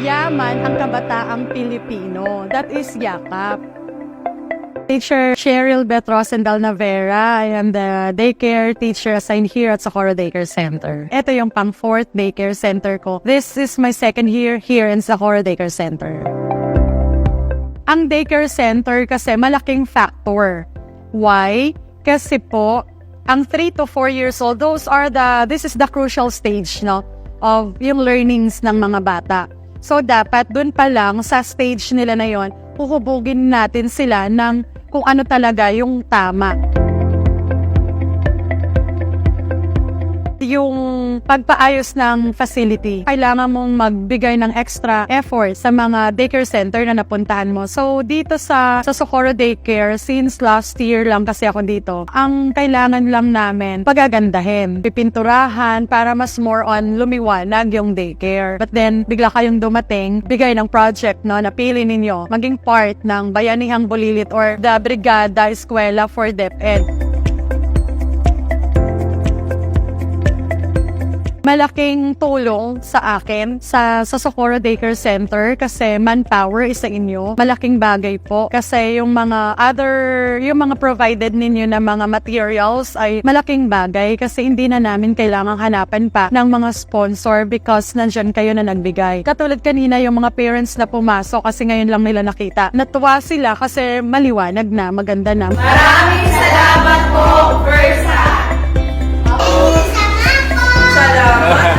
yaman ang kabataang Pilipino. That is yakap. Teacher Cheryl Beth Rosendal Navera. I am the daycare teacher assigned here at Socorro Daycare Center. Ito yung pang 4th daycare center ko. This is my 2nd year here in Socorro Daycare Center. Ang daycare center kasi malaking factor. Why? Kasi po, ang 3 to 4 years old, this is the crucial stage, no, of yung learnings ng mga bata. So, dapat dun pa lang sa stage nila na yon, huhubugin natin sila ng kung ano talaga yung tama. Yung pagpaayos ng facility, kailangan mong magbigay ng extra effort sa mga daycare center na napuntahan mo. So, dito sa Socorro Daycare, since last year lang kasi ako dito, ang kailangan lang namin pagagandahin, pipinturahan para mas more on lumiwanag yung daycare. But then, bigla kayong dumating, bigay ng project, no, napili ninyo, maging part ng Bayanihang Bulilit or the Brigada Eskwela for DepEd. Malaking tulong sa akin sa Socorro Daycare Center kasi manpower is sa inyo. Malaking bagay po kasi yung mga provided ninyo na mga materials ay malaking bagay kasi hindi na namin kailangang hanapan pa ng mga sponsor because nandyan kayo na nagbigay. Katulad kanina yung mga parents na pumasok kasi ngayon lang nila nakita. Natuwa sila kasi maliwanag na, maganda na. Maraming salamat po, Versa! Salamat!